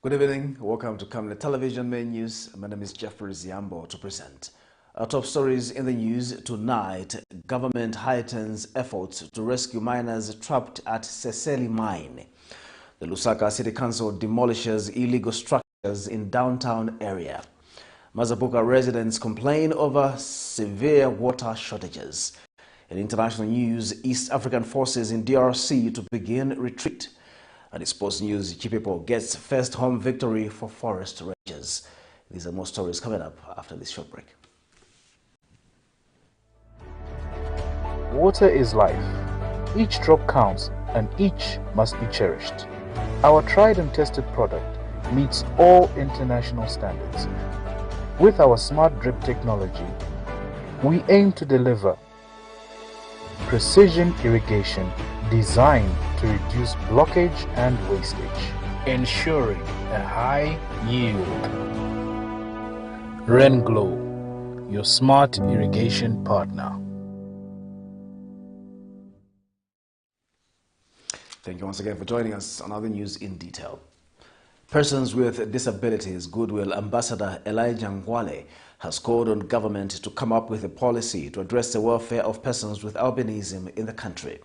Good evening. Welcome to Camnet Television Main News. My name is Jeffrey Ziambo to present. Our top stories in the news tonight. Government heightens efforts to rescue miners trapped at SESELI mine. The Lusaka City Council demolishes illegal structures in downtown area. MAZABUKA residents complain over severe water shortages. In international news, East African forces in DRC to begin retreat. And in sports news, CHIPEPO gets first home victory for Forest Rangers. These are more stories coming up after this short break. Water is life. Each drop counts and each must be cherished. Our tried and tested product meets all international standards. With our smart drip technology, we aim to deliver precision irrigation designed to reduce blockage and wastage, ensuring a high yield. RainGlow, your smart irrigation partner. Thank you once again for joining us on other news in detail. Persons with Disabilities Goodwill Ambassador Elijah Ngwale has called on government to come up with a policy to address the welfare of persons with albinism in the country.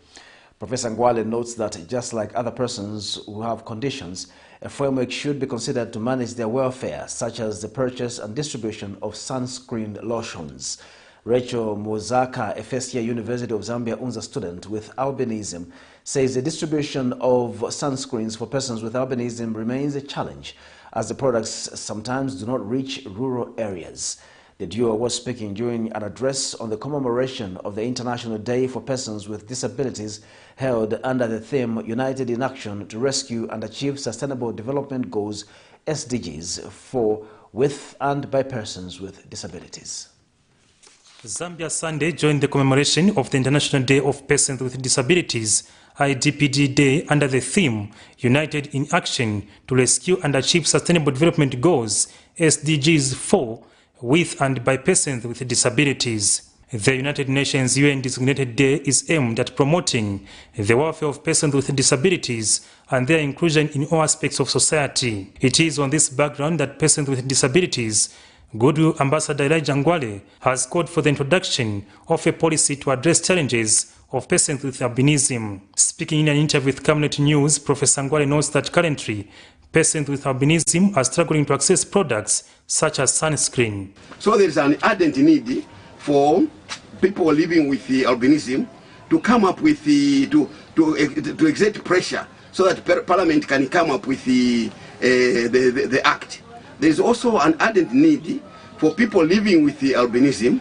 Professor Ngwale notes that just like other persons who have conditions, a framework should be considered to manage their welfare, such as the purchase and distribution of sunscreen lotions. Rachel Muzaka, a first-year University of Zambia UNZA student with albinism, says the distribution of sunscreens for persons with albinism remains a challenge, as the products sometimes do not reach rural areas. The duo was speaking during an address on the commemoration of the International Day for Persons with Disabilities held under the theme United in Action to Rescue and Achieve Sustainable Development Goals (SDGs) for, with and by persons with disabilities. Zambia Sunday joined the commemoration of the International Day of Persons with Disabilities IDPD Day under the theme United in Action to Rescue and Achieve Sustainable Development Goals SDGs for, with and by persons with disabilities. The United Nations UN designated day is aimed at promoting the welfare of persons with disabilities and their inclusion in all aspects of society. It is on this background that persons with disabilities Goodwill Ambassador Elijah Ngwale has called for the introduction of a policy to address challenges of persons with albinism. Speaking in an interview with Camnet News, Professor Ngwale notes that currently persons with albinism are struggling to access products such as sunscreen. So there is an ardent need for people living with the albinism to come up with the to exert pressure so that Parliament can come up with the act. There is also an ardent need for people living with the albinism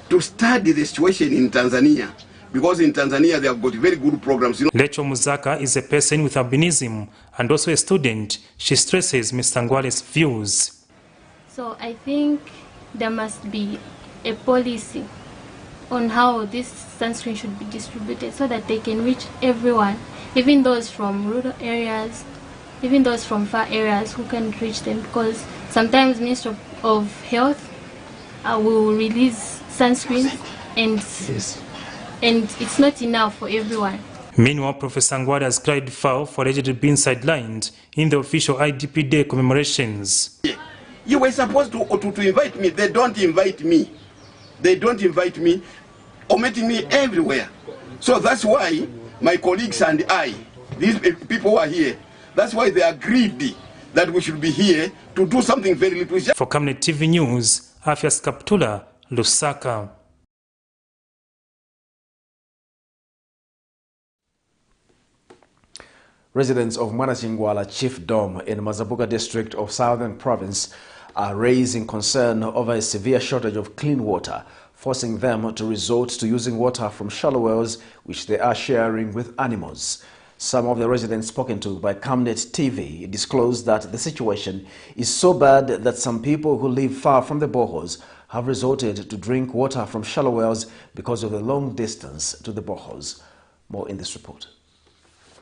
to study the situation in Tanzania, because in Tanzania they have got very good programs. Rachel Muzaka is a person with albinism and also a student. She stresses Mr. Ngwale's views. So I think there must be a policy on how this sunscreen should be distributed so that they can reach everyone, even those from rural areas, even those from far areas who can't reach them, because sometimes Ministry of Health will release sunscreen and it's not enough for everyone. Meanwhile, Professor Ngwale has cried foul for allegedly being sidelined in the official IDP Day commemorations. You were supposed to invite me. They don't invite me. They don't invite me, omitting me everywhere. So that's why my colleagues and I, these people who are here, that's why they agreed that we should be here to do something very little. For Camnet TV News, Afias Kaptula, Lusaka. Residents of Manachingwala Chiefdom in Mazabuka district of Southern Province are raising concern over a severe shortage of clean water, forcing them to resort to using water from shallow wells which they are sharing with animals. Some of the residents spoken to by Camnet TV disclosed that the situation is so bad that some people who live far from the boreholes have resorted to drink water from shallow wells because of the long distance to the boreholes. More in this report.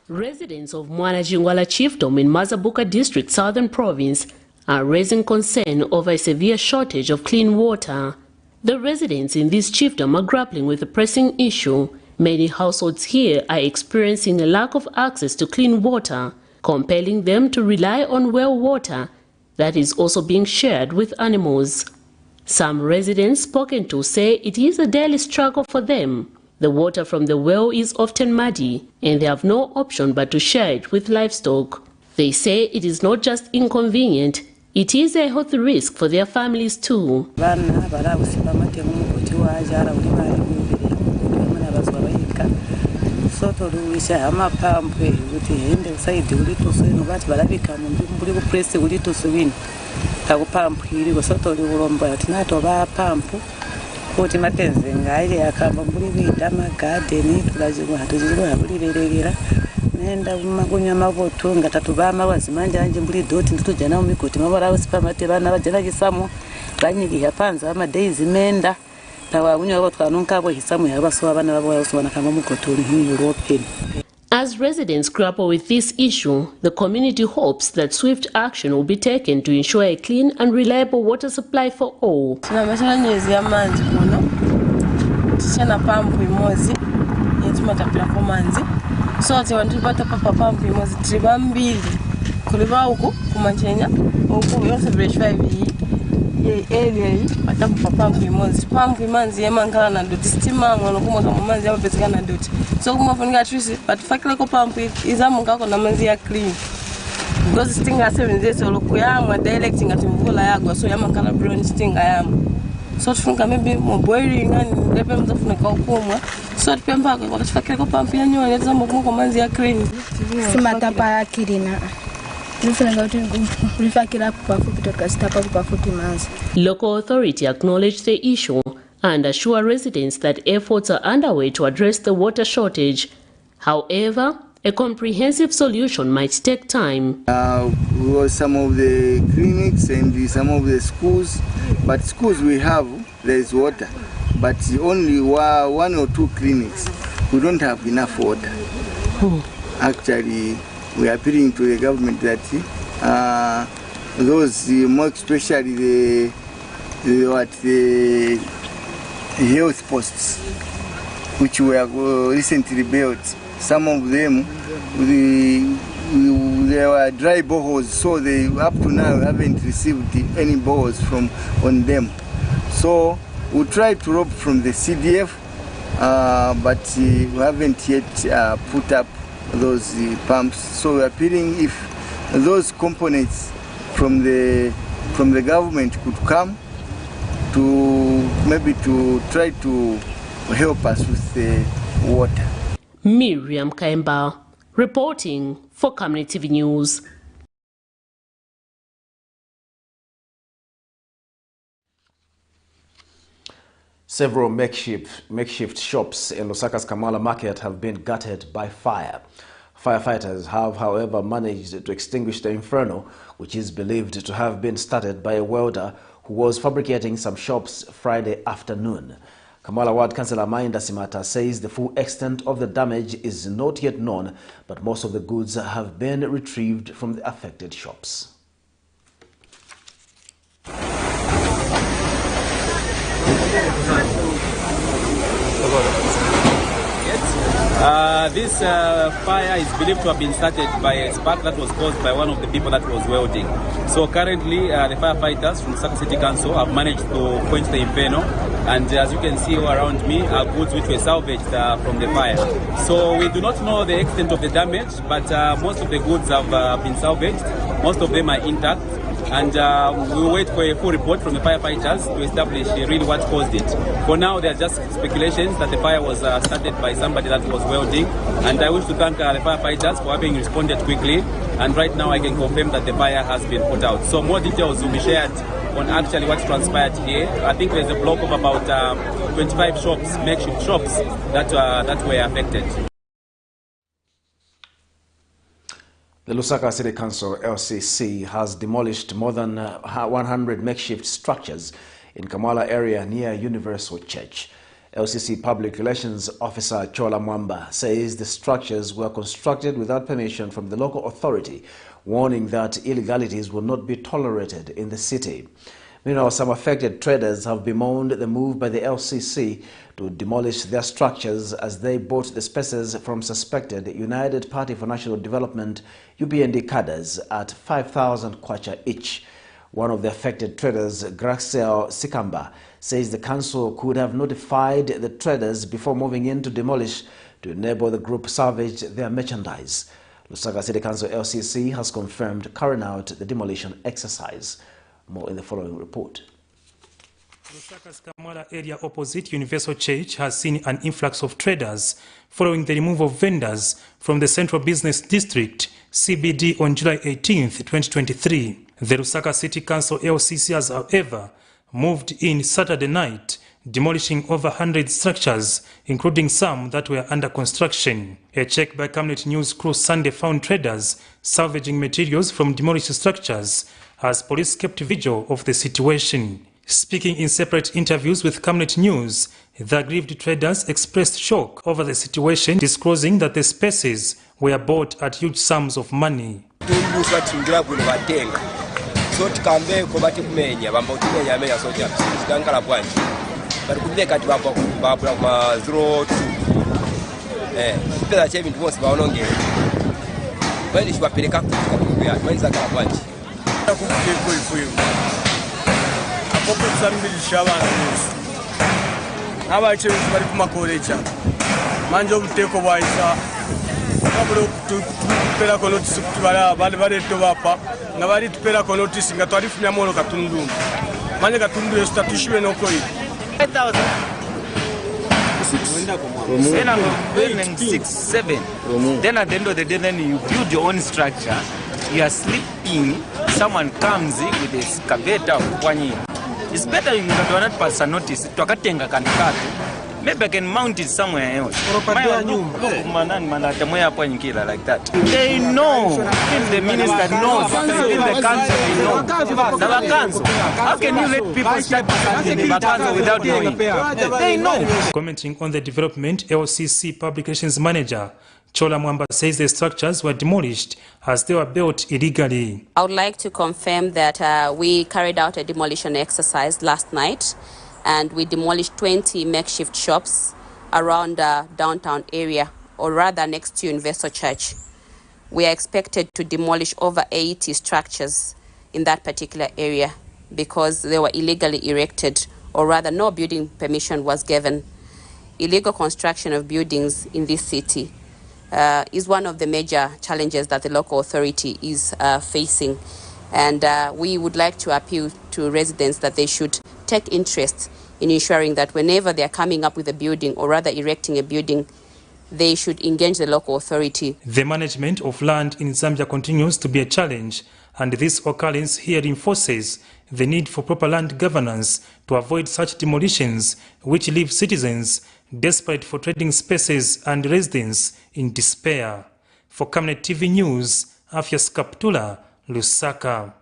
Residents of Manachingwala Chiefdom in Mazabuka District, Southern Province, are raising concern over a severe shortage of clean water. The residents in this chiefdom are grappling with a pressing issue. Many households here are experiencing a lack of access to clean water, compelling them to rely on well water that is also being shared with animals. Some residents spoken to say it is a daily struggle for them. The water from the well is often muddy, and they have no option but to share it with livestock. They say it is not just inconvenient, it is a health risk for their families too. Kuti matenze ngaile yakamba muri bita magadeni tulaziwa nenda makunya maboto ngatatu bama wazimanja anje muri doti nditujana mumigoti mabara usipamate bana bajana gisamo banyigi yapanza ama days menda tawa kunya abo twanunka abo hisamu yabaso abana babo yosubana kama mukotoli hi European. As residents grapple with this issue, the community hopes that swift action will be taken to ensure a clean and reliable water supply for all. So tiwantipata papa pampu imozi triba mbili kuliva huku kumachenya huku yose fresh 5 hii area hii pata papa pampu imanzi yemangala na doti stima ngono kuma kama manzi yapo petika na doti so kuma funika trisi but fakile ko pampu izamunga ko na manzi ya clean because stinga 7 days olokuyamwa directing atimvula yagwa so yamangala brown stinga yamwa so tufunga maybe mo boiling and lepe mtafunika ukumwa so tupemba kwa kufikira kwa pampu ya nyoni tazama kwa manzi ya clean simata para kirina. Local authority acknowledged the issue and assure residents that efforts are underway to address the water shortage. However, a comprehensive solution might take time. Some of the clinics and some of the schools, but schools we have, there is water, but only 1 or 2 clinics, we don't have enough water. Actually, we are appealing to the government that those, more especially the health posts, which were recently built, some of them, they were dry boreholes, so they up to now haven't received any boreholes on them. So we tried to rob from the CDF, but we haven't yet put up those pumps. So we're appealing if those components from the government could come to maybe to try to help us with the water. Miriam Kaimba reporting for Camnet TV News. Several makeshift shops in Lusaka's Kamala market have been gutted by fire. Firefighters have, however, managed to extinguish the inferno, which is believed to have been started by a welder who was fabricating some shops Friday afternoon. Kamala Ward Councillor Mainda Simata says the full extent of the damage is not yet known, but most of the goods have been retrieved from the affected shops. This fire is believed to have been started by a spark that was caused by one of the people that was welding. So currently the firefighters from Lusaka City Council have managed to quench the inferno, and as you can see all around me are goods which were salvaged from the fire. So we do not know the extent of the damage, but most of the goods have been salvaged. Most of them are intact. And we will wait for a full report from the firefighters to establish really what caused it. For now, there are just speculations that the fire was started by somebody that was welding. And I wish to thank the firefighters for having responded quickly. And right now, I can confirm that the fire has been put out. So more details will be shared on actually what transpired here. I think there's a block of about 25 shops, makeshift shops, that were affected. The Lusaka City Council, LCC, has demolished more than 100 makeshift structures in Kamala area near Universal Church. LCC Public Relations Officer Chola Mwamba says the structures were constructed without permission from the local authority, warning that illegalities will not be tolerated in the city. Meanwhile, some affected traders have bemoaned the move by the LCC to demolish their structures as they bought the spaces from suspected United Party for National Development UPND cadres at 5,000 kwacha each. One of the affected traders, Graxel Sikamba, says the council could have notified the traders before moving in to demolish to enable the group salvage their merchandise. Lusaka City Council LCC has confirmed carrying out the demolition exercise. More in the following report. Lusaka's Kamara area opposite Universal Church has seen an influx of traders following the removal of vendors from the Central Business District CBD on July 18, 2023. The Lusaka City Council LCC has, however, moved in Saturday night, demolishing over 100 structures, including some that were under construction. A check by Camnet News crew Sunday found traders salvaging materials from demolished structures as police kept vigil of the situation. Speaking in separate interviews with Camnet News, the aggrieved traders expressed shock over the situation, disclosing that the spaces were bought at huge sums of money. Then at the end of the day, then you build your own structure. You are sleeping. Someone comes with a excavator. It's better you don't pass a notice. Maybe I can mount it somewhere else. Like that. They know. If the minister knows, if the council knows. How can you let people start in the council without knowing? They know. Commenting on the development, LCC Public Relations Manager Chola Mwamba says the structures were demolished as they were built illegally. I would like to confirm that we carried out a demolition exercise last night, and we demolished 20 makeshift shops around the downtown area, or rather next to Universal Church. We are expected to demolish over 80 structures in that particular area because they were illegally erected, or rather no building permission was given. Illegal construction of buildings in this city is one of the major challenges that the local authority is facing. And we would like to appeal to residents that they should take interest in ensuring that whenever they are coming up with a building, or rather erecting a building, they should engage the local authority. The management of land in Zambia continues to be a challenge, and this occurrence here reinforces the need for proper land governance to avoid such demolitions which leave citizens desperate for trading spaces and residents in despair. For Camnet TV News, Afias Kaptula, Lusaka.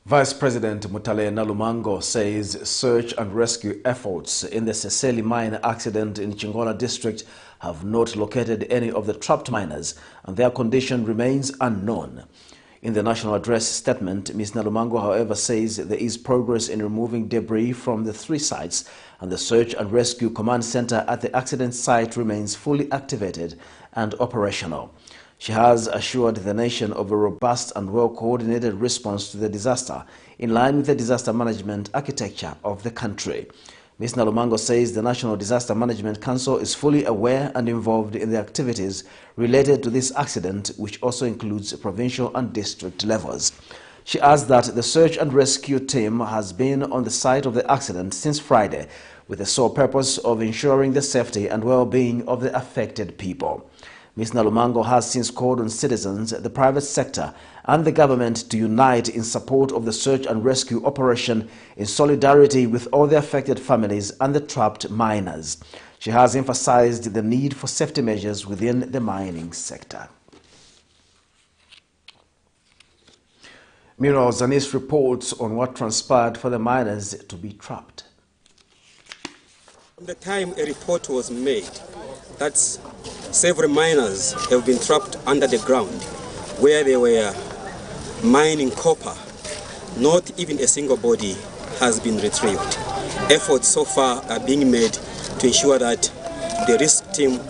Vice President Mutale Nalumango says search and rescue efforts in the SESELI mine accident in Chingola district have not located any of the trapped miners, and their condition remains unknown. In the national address statement, Ms. Nalumango, however, says there is progress in removing debris from the 3 sites, and the Search and Rescue Command Center at the accident site remains fully activated and operational. She has assured the nation of a robust and well-coordinated response to the disaster in line with the disaster management architecture of the country. Ms. Nalumango says the National Disaster Management Council is fully aware and involved in the activities related to this accident, which also includes provincial and district levels. She adds that the search and rescue team has been on the site of the accident since Friday with the sole purpose of ensuring the safety and well-being of the affected people. Ms. Nalumango has since called on citizens, the private sector and the government to unite in support of the search and rescue operation in solidarity with all the affected families and the trapped miners. She has emphasized the need for safety measures within the mining sector. Meanwhile, Zanis reports on what transpired for the miners to be trapped. From the time a report was made that several miners have been trapped under the ground, where they were mining copper. Not even a single body has been retrieved. Efforts so far are being made to ensure that the risk team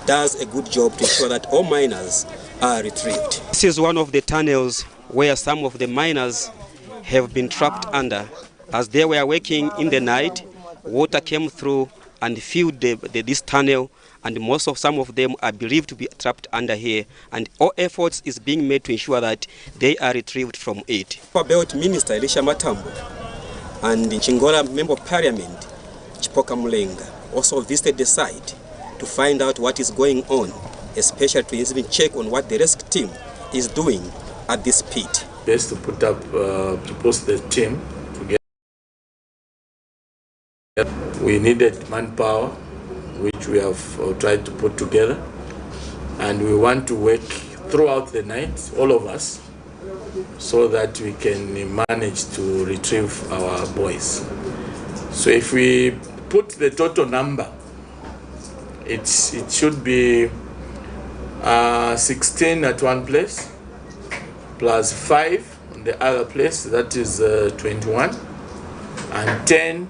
does a good job to ensure that all miners are retrieved. This is one of the tunnels where some of the miners have been trapped under. As they were working in the night, water came through and filled this tunnel, and some of them are believed to be trapped under here, and all efforts is being made to ensure that they are retrieved from it. About Minister Elisha Matambo and Chingola Member of Parliament Chipoka Mulenga also visited the site to find out what is going on, especially to even check on what the rescue team is doing at this pit. Best to put up, to post the team together. We needed manpower, which we have tried to put together, and we want to work throughout the night, all of us, so that we can manage to retrieve our boys. So if we put the total number, it should be 16 at one place, plus 5 on the other place, that is 21, and 10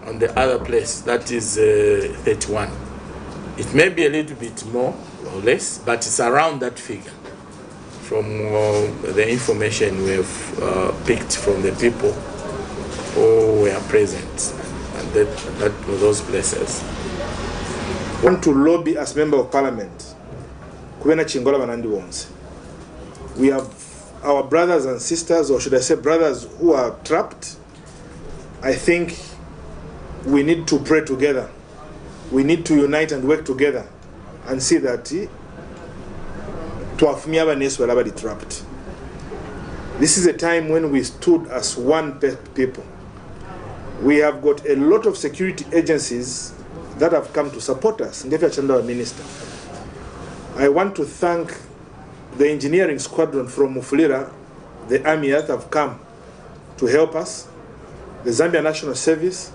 on the other place, that is 31. It may be a little bit more or less, but it's around that figure from the information we have picked from the people who were present at those places. I want to lobby as Member of Parliament. We have our brothers and sisters, or should I say brothers, who are trapped. I think we need to pray together. We need to unite and work together and see that trapped. This is a time when we stood as one people. We have got a lot of security agencies that have come to support us. Minister, I want to thank the engineering squadron from Mufulira, the army that have come to help us, the Zambia National Service,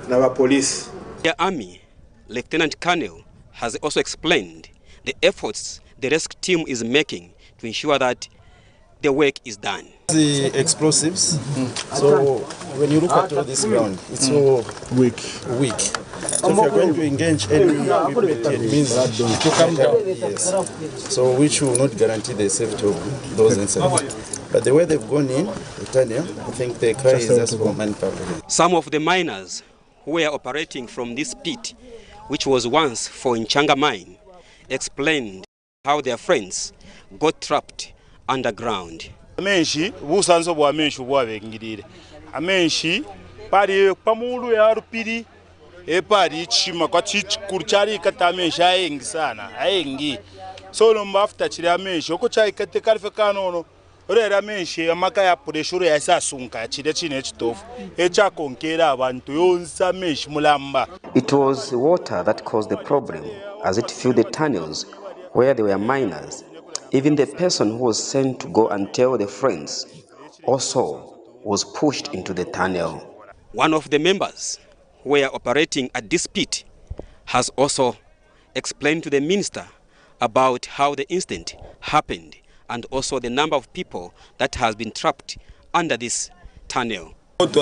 and our police. The army, Lieutenant Colonel, has also explained the efforts the rescue team is making to ensure that the work is done. The explosives, so when you look at all this ground, it's all weak. So if you're going to engage any equipment, it means to come down. Yes. So which will not guarantee the safety of those inside. But the way they've gone in, the tunnel, I think the cry is just for manpower. Some of the miners who were operating from this pit, which was once for Nchanga mine, explained how their friends got trapped underground. Amenshi busanzo bwa amenshi bwabengirire amenshi pari pamulu ya rupiri pari chima kwa chikuru chari kata amenshi ayengi sana ayengi so no mafta chiri amenshi oko chai kate karfe kanono rera amenshi amaka ya pressure ya sasunka chire chine chitofu echa konkera abantu yonsa amenshi mulamba. It was water that caused the problem as it filled the tunnels where there were miners. Even the person who was sent to go and tell the friends also was pushed into the tunnel. One of the members who were operating at this pit has also explained to the minister about how the incident happened and also the number of people that has been trapped under this tunnel. So I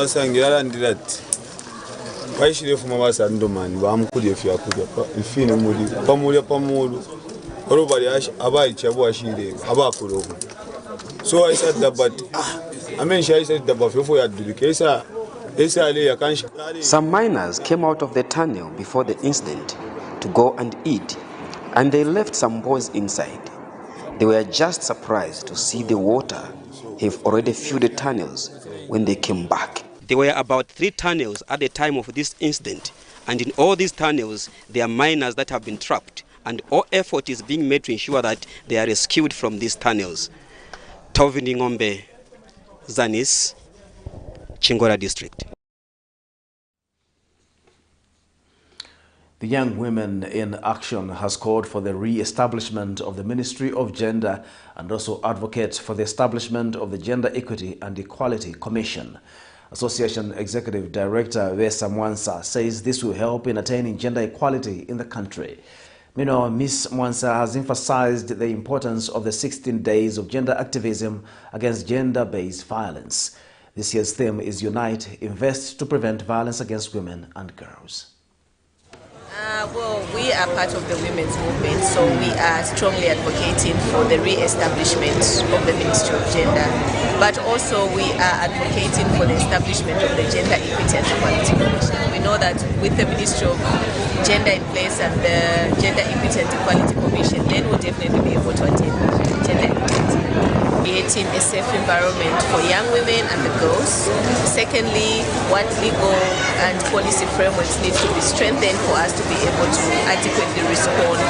said that, but I mean, I said that some miners came out of the tunnel before the incident to go and eat, and they left some boys inside. They were just surprised to see the water have already filled the tunnels when they came back. There were about 3 tunnels at the time of this incident, and in all these tunnels there are miners that have been trapped, and all effort is being made to ensure that they are rescued from these tunnels. Tovini Ngombe, Zanis, Chingora District. The Young Women in Action has called for the re-establishment of the Ministry of Gender and also advocates for the establishment of the Gender Equity and Equality Commission. Association Executive Director Vesa Mwansa says this will help in attaining gender equality in the country. Meanwhile, Ms. Mwansa has emphasized the importance of the 16 days of gender activism against gender-based violence. This year's theme is Unite, Invest to Prevent Violence Against Women and Girls. Well, we are part of the women's movement, so we are strongly advocating for the re-establishment of the Ministry of Gender, but also we are advocating for the establishment of the Gender Equity and Equality Commission. We know that with the Ministry of Gender in place and the Gender Equity and Equality Commission, then we'll definitely be able to attain gender equality. Creating a safe environment for young women and the girls. Secondly, what legal and policy frameworks need to be strengthened for us to be able to adequately respond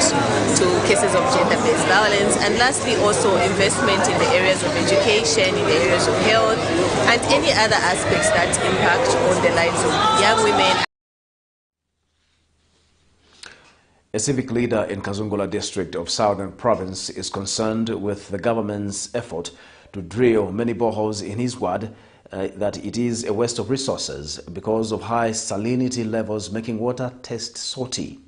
to cases of gender-based violence. And lastly, also investment in the areas of education, in the areas of health, and any other aspects that impact on the lives of young women. A civic leader in Kazungula district of Southern Province is concerned with the government's effort to drill many boreholes in his ward, that it is a waste of resources because of high salinity levels making water taste salty.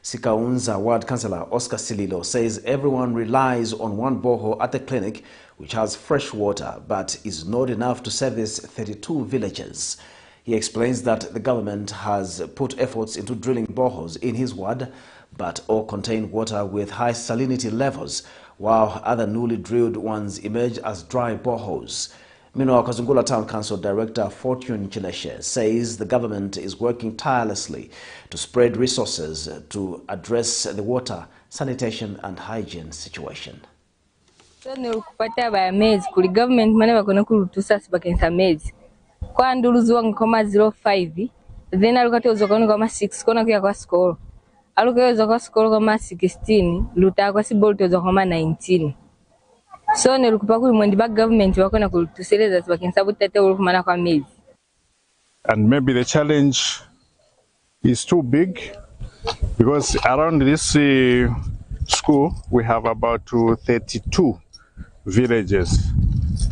Sikaunza Ward Councillor Oscar Sililo says everyone relies on one borehole at the clinic which has fresh water but is not enough to service 32 villages. He explains that the government has put efforts into drilling boreholes in his ward, but all contain water with high salinity levels, while other newly drilled ones emerge as dry boreholes. Meanwhile, Kazungula Town Council Director Fortune Chileshe says the government is working tirelessly to spread resources to address the water, sanitation and hygiene situation. Kupata ba mezi kuli government mane bakona kulutusa sibakensa mezi kwa nduluzu ngoma 05 then alukatozo kona ngoma 6 kona kuya kwa school alukayozo kwa school ngoma 16 luta kwa siboltozo ngoma 19 so ne lukupa kuli mwendi ba government bakona kulutuseleza sibakensa butete ulukumana kwa mezi. And maybe the challenge is too big because around this school we have about 32 villages,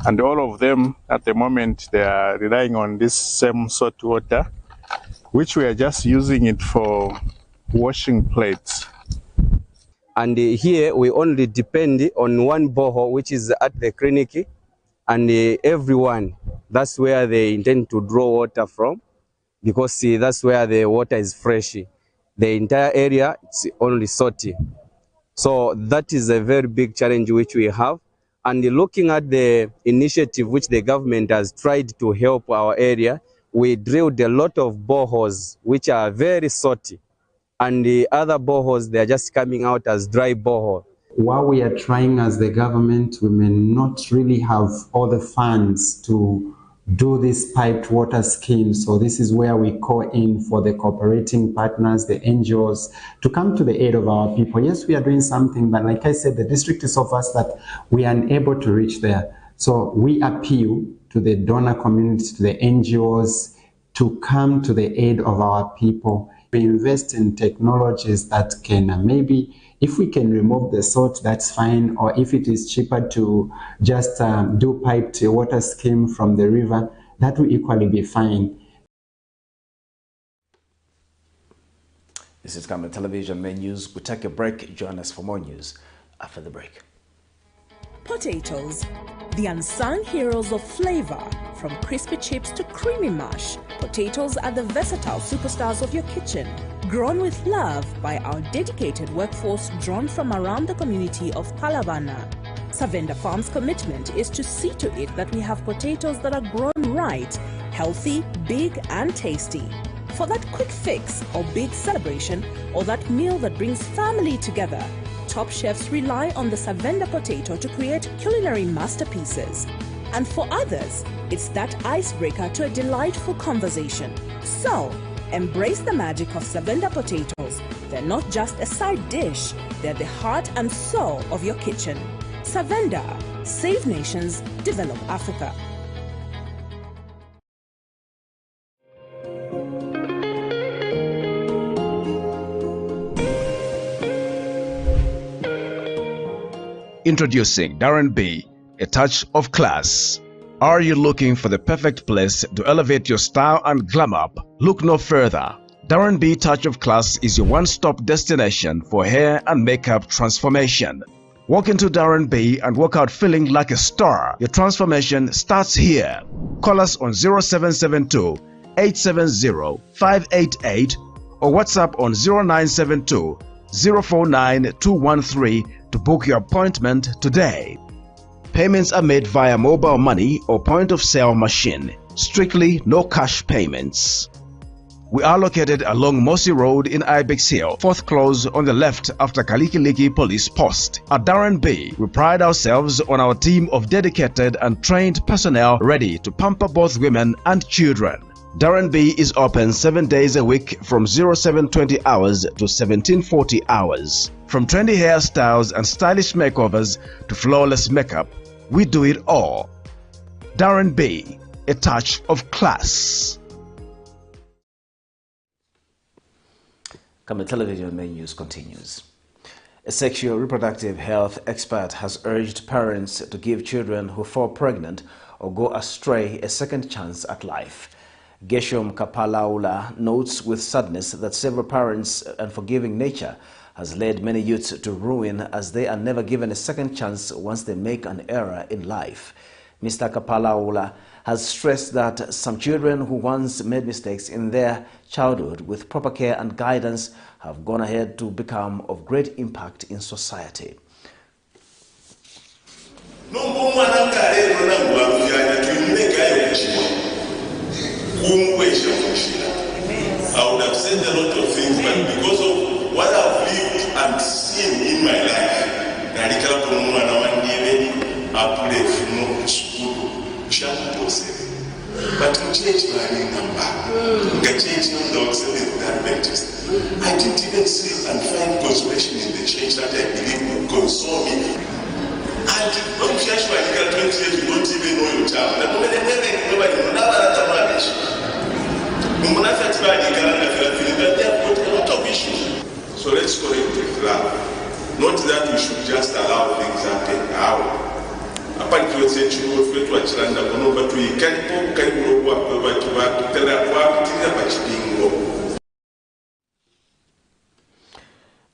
and all of them at the moment they are relying on this same salt water, which we are just using it for washing plates. And here we only depend on one borehole which is at the clinic, and everyone, that's where they intend to draw water from, because that's where the water is fresh. The entire area it's only salty. So that is a very big challenge which we have. And looking at the initiative which the government has tried to help our area, we drilled a lot of boreholes which are very salty. And the other boreholes, they are just coming out as dry borehole. While we are trying as the government, we may not really have all the funds to do this piped water scheme. So this is where we call in for the cooperating partners, the NGOs, to come to the aid of our people. Yes, we are doing something, but like I said, the district is so vast that we are unable to reach there. So we appeal to the donor community, to the NGOs, to come to the aid of our people. We invest in technologies that can maybe, if we can remove the salt, that's fine, or if it is cheaper to just do piped water scheme from the river, that will equally be fine. This is Camnet Television Main News. We take a break. Join us for more news after the break. Potatoes, the unsung heroes of flavor. From crispy chips to creamy mash, potatoes are the versatile superstars of your kitchen. Grown with love by our dedicated workforce drawn from around the community of Palavana. Savenda Farm's commitment is to see to it that we have potatoes that are grown right, healthy, big and tasty. For that quick fix or big celebration or that meal that brings family together, top chefs rely on the Savenda potato to create culinary masterpieces. And for others, it's that icebreaker to a delightful conversation. So, embrace the magic of Savenda potatoes. They're not just a side dish, they're the heart and soul of your kitchen. Savenda, save nations, develop Africa. Introducing Darren B, a touch of class. Are you looking for the perfect place to elevate your style and glam up? Look no further. Darren B Touch of Class is your one-stop destination for hair and makeup transformation. Walk into Darren B and walk out feeling like a star. Your transformation starts here. Call us on 0772 870 588 or WhatsApp on 0972 049 213 to book your appointment today. Payments are made via mobile money or point-of-sale machine. Strictly no cash payments. We are located along Mossy Road in Ibex Hill, 4th close on the left after Kalikiliki Police Post. At Darren B, we pride ourselves on our team of dedicated and trained personnel ready to pamper both women and children. Darren B is open 7 days a week from 0720 hours to 1740 hours. From trendy hairstyles and stylish makeovers to flawless makeup, we do it all. Darren B, a touch of class. Camnet television main news continues. A sexual reproductive health expert has urged parents to give children who fall pregnant or go astray a second chance at life. Geshom Kapalaula notes with sadness that several parents' unforgiving nature has led many youths to ruin as they are never given a second chance once they make an error in life. Mr. Kapalaula has stressed that some children who once made mistakes in their childhood with proper care and guidance have gone ahead to become of great impact in society. I would have said a lot of things, but because of what I've lived and seen in my life, but to change my number, change the Adventist. I didn't even see and find consolation in the change that I believe would console me. And when you church for 20 years, you don't even know your child. They have got a lot of issues. So let's correct with love. Not that we should just allow things happen. How? The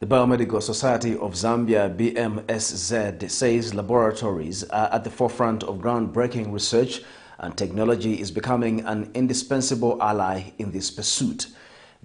Biomedical Society of Zambia, BMSZ, says laboratories are at the forefront of groundbreaking research and technology is becoming an indispensable ally in this pursuit.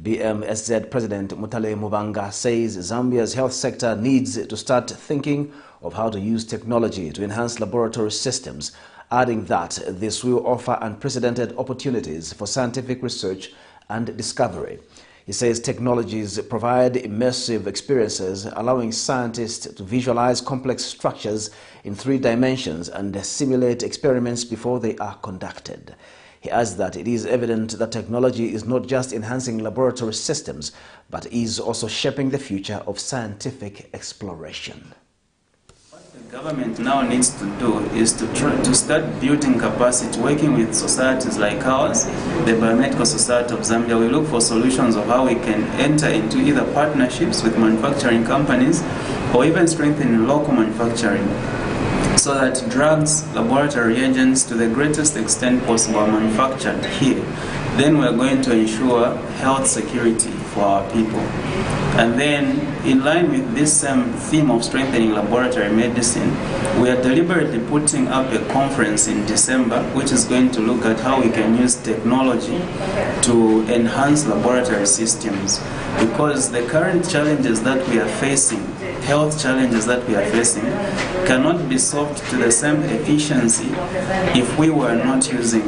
BMSZ President Mutale Mubanga says Zambia's health sector needs to start thinking of how to use technology to enhance laboratory systems, adding that this will offer unprecedented opportunities for scientific research and discovery. He says technologies provide immersive experiences, allowing scientists to visualize complex structures in 3 dimensions and simulate experiments before they are conducted. He adds that it is evident that technology is not just enhancing laboratory systems, but is also shaping the future of scientific exploration. The government now needs to do is to start building capacity, working with societies like ours, the Biomedical Society of Zambia. We look for solutions of how we can enter into either partnerships with manufacturing companies or even strengthen local manufacturing, so that drugs, laboratory reagents, to the greatest extent possible, are manufactured here. Then we're going to ensure health security for our people. And then, in line with this same theme of strengthening laboratory medicine, we are deliberately putting up a conference in December, which is going to look at how we can use technology to enhance laboratory systems. Because the current challenges that we are facing, health challenges that we are facing, cannot be solved to the same efficiency if we were not using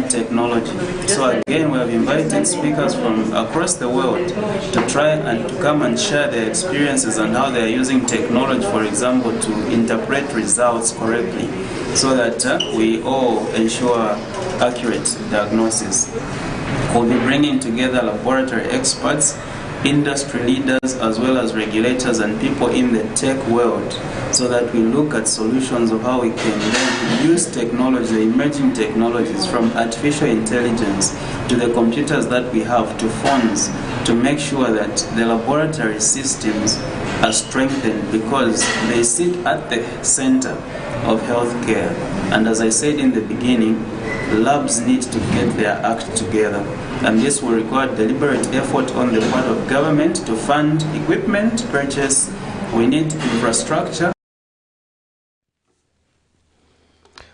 technology. So again, we have invited speakers from across the world to try and to come and share their experiences and how they are using technology, for example, to interpret results correctly, so that we all ensure accurate diagnosis. We'll be bringing together laboratory experts, industry leaders, as well as regulators and people in the tech world, so that we look at solutions of how we can then use technology, the emerging technologies, from artificial intelligence to the computers that we have to phones, to make sure that the laboratory systems are strengthened, because they sit at the center of healthcare. And as I said in the beginning, labs need to get their act together. And this will require deliberate effort on the part of government to fund equipment purchase. We need infrastructure.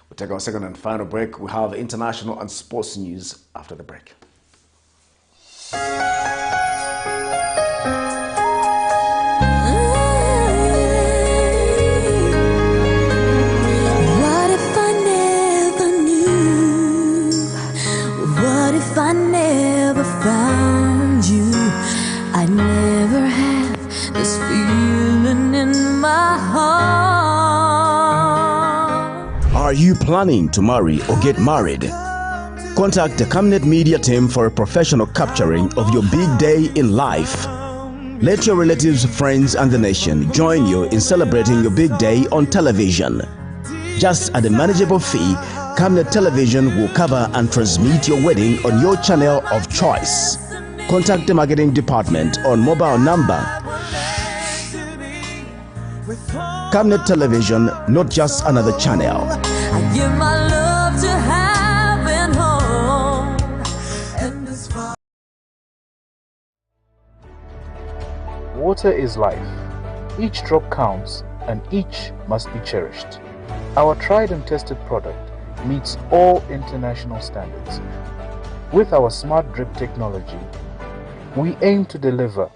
We'll take our second and final break. We have international and sports news after the break. What if I never knew? What if I never found you? I'd never have this feeling in my heart. Are you planning to marry or get married? Contact the Camnet media team for a professional capturing of your big day in life. Let your relatives, friends and the nation join you in celebrating your big day on television. Just at a manageable fee, Camnet Television will cover and transmit your wedding on your channel of choice. Contact the marketing department on mobile number. Camnet Television, not just another channel. I give my love to having home. And as far Water is life. Each drop counts and each must be cherished. Our tried and tested product meets all international standards. With our smart drip technology, we aim to deliver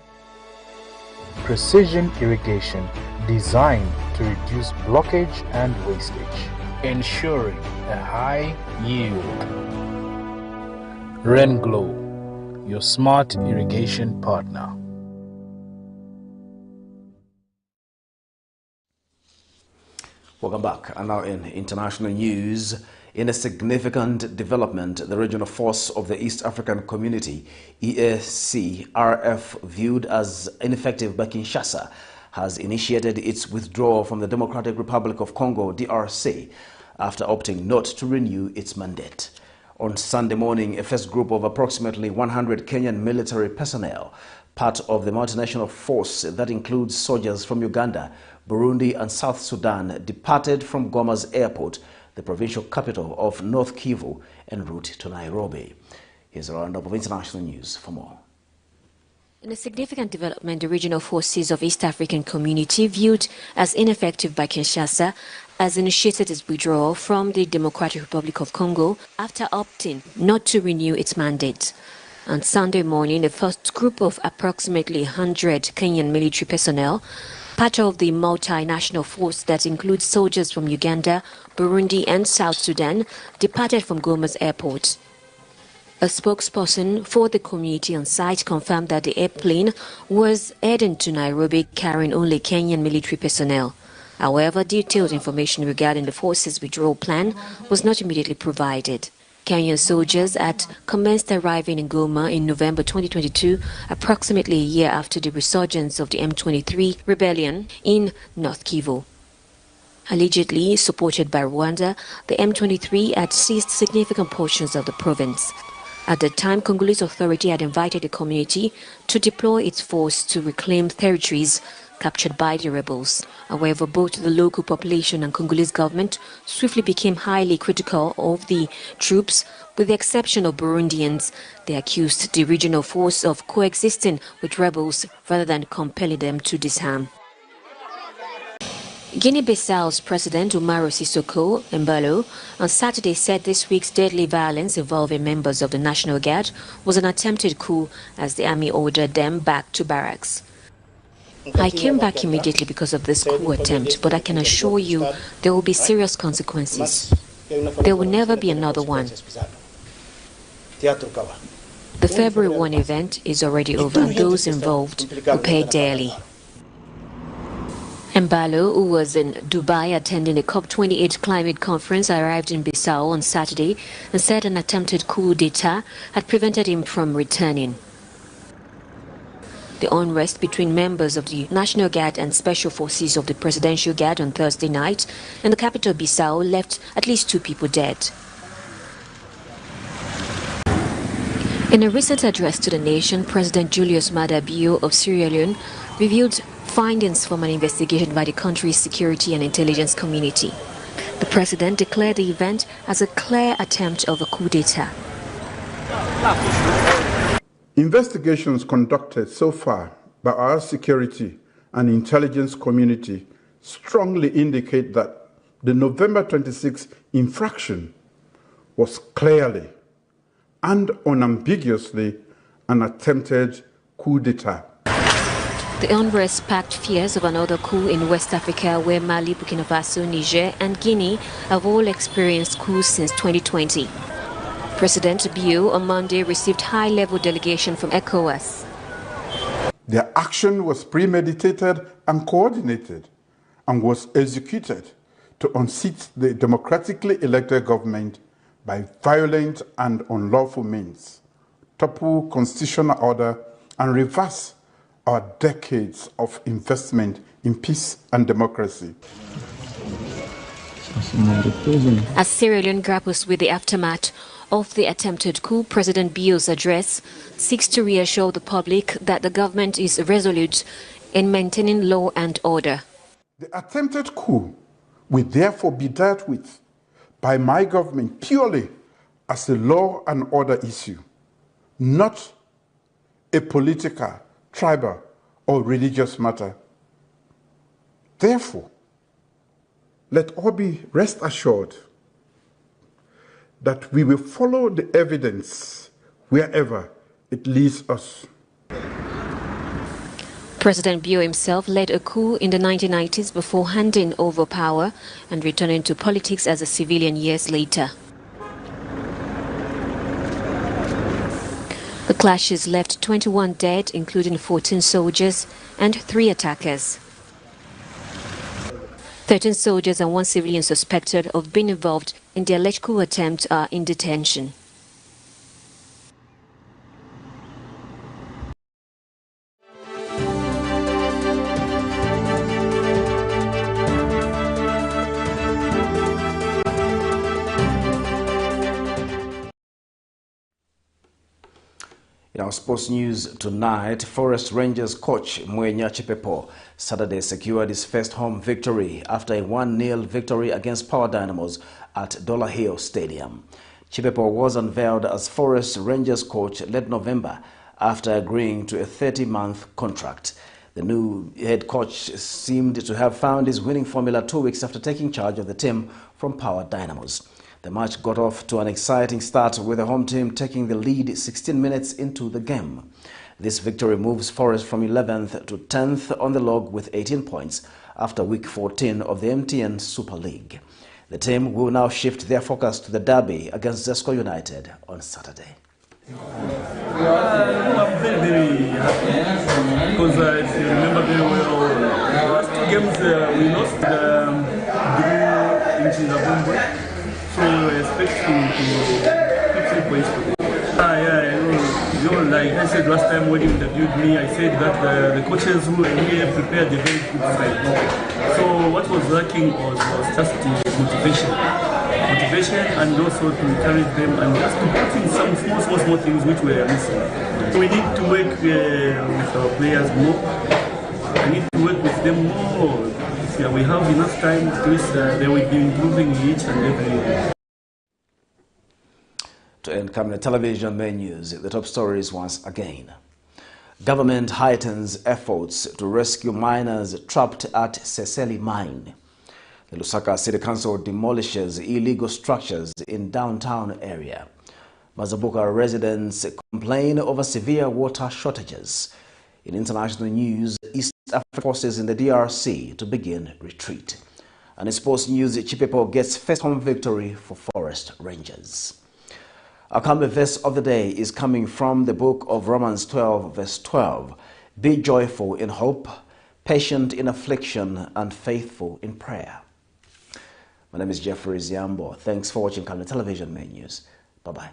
precision irrigation designed to reduce blockage and wastage, ensuring a high yield. RenGlow, your smart irrigation partner. Welcome back. And now in international news, in a significant development, the regional force of the East African Community, EAC-RF, viewed as ineffective by Kinshasa, has initiated its withdrawal from the Democratic Republic of Congo, DRC, after opting not to renew its mandate. On Sunday morning, a first group of approximately 100 Kenyan military personnel, part of the multinational force that includes soldiers from Uganda, Burundi and South Sudan, departed from Goma's airport, the provincial capital of North Kivu, en route to Nairobi. Here's a roundup of international news for more. In a significant development, the regional forces of East African Community, viewed as ineffective by Kinshasa, has initiated its withdrawal from the Democratic Republic of Congo after opting not to renew its mandate. On Sunday morning, the first group of approximately 100 Kenyan military personnel, part of the multinational force that includes soldiers from Uganda, Burundi and South Sudan, departed from Goma's airport. A spokesperson for the community on site confirmed that the airplane was heading to Nairobi carrying only Kenyan military personnel. However, detailed information regarding the force's withdrawal plan was not immediately provided. Kenyan soldiers had commenced arriving in Goma in November 2022, approximately a year after the resurgence of the M23 rebellion in North Kivu. Allegedly supported by Rwanda, the M23 had seized significant portions of the province. At the time, Congolese authority had invited the community to deploy its force to reclaim territories captured by the rebels. However, both the local population and Congolese government swiftly became highly critical of the troops, with the exception of Burundians. They accused the regional force of coexisting with rebels rather than compelling them to disarm. Guinea-Bissau's President Umaro Sissoko Embalo on Saturday said this week's deadly violence involving members of the National Guard was an attempted coup as the army ordered them back to barracks. I came back immediately because of this coup attempt, but I can assure you there will be serious consequences. There will never be another one. The February 1 event is already over and those involved will pay dearly. Embalo, who was in Dubai attending the COP28 climate conference, arrived in Bissau on Saturday and said an attempted coup d'etat had prevented him from returning. The unrest between members of the National Guard and Special Forces of the Presidential Guard on Thursday night in the capital Bissau left at least 2 people dead. In a recent address to the nation, President Julius Maada Bio of Sierra Leone reviewed findings from an investigation by the country's security and intelligence community. The president declared the event as a clear attempt of a coup d'etat. Investigations conducted so far by our security and intelligence community strongly indicate that the November 26 infraction was clearly and unambiguously an attempted coup d'etat. The unrest sparked fears of another coup in West Africa, where Mali, Burkina Faso, Niger and Guinea have all experienced coups since 2020. President Biyo on Monday received high-level delegation from ECOWAS. Their action was premeditated and coordinated and was executed to unseat the democratically elected government by violent and unlawful means, topple constitutional order, and reverse our decades of investment in peace and democracy. As Sierra Leone grapples with the aftermath of the attempted coup, President Biyo's address seeks to reassure the public that the government is resolute in maintaining law and order. The attempted coup will therefore be dealt with by my government purely as a law and order issue, not a political, tribal, or religious matter. Therefore, let all be rest assured that we will follow the evidence wherever it leads us. President Biyo himself led a coup in the 1990s before handing over power and returning to politics as a civilian years later. The clashes left 21 dead, including 14 soldiers and 3 attackers. 13 soldiers and 1 civilian suspected of being involved in the alleged coup attempt are in detention. In our sports news tonight, Forest Rangers coach CHIPEPO Saturday secured his first home victory after a 1-0 victory against Power Dynamos at Dollar Hill Stadium. CHIPEPO was unveiled as Forest Rangers coach late November after agreeing to a 30-month contract. The new head coach seemed to have found his winning formula 2 weeks after taking charge of the team from Power Dynamos. The match got off to an exciting start with the home team taking the lead 16 minutes into the game. This victory moves Forest from 11th to 10th on the log with 18 points after week 14 of the MTN Super League. The team will now shift their focus to the derby against Zesco United on Saturday. I'm very happy because if you remember very well, the last 2 games we lost in Zimbabwe. So we expect to keep 3 points today. Like I said last time when you interviewed me, I said that the coaches who were here prepared a very good side. So what was lacking was just the motivation and also to encourage them and just to put in some small things which were missing. So we need to work with our players more. We need to work with them more. We have enough time to they will be improving each and every day. To end Camnet television main news, the top stories once again. Government heightens efforts to rescue miners trapped at SESELI mine. The Lusaka City Council demolishes illegal structures in downtown area. Mazabuka residents complain over severe water shortages. In international news, East African forces in the DRC to begin retreat. And in sports news, CHIPEPO gets first home victory for Forest Rangers. Our Camnet verse of the day is coming from the book of Romans 12, verse 12. Be joyful in hope, patient in affliction, and faithful in prayer. My name is Jeffrey Ziambo. Thanks for watching Camnet Television Main News. Bye-bye.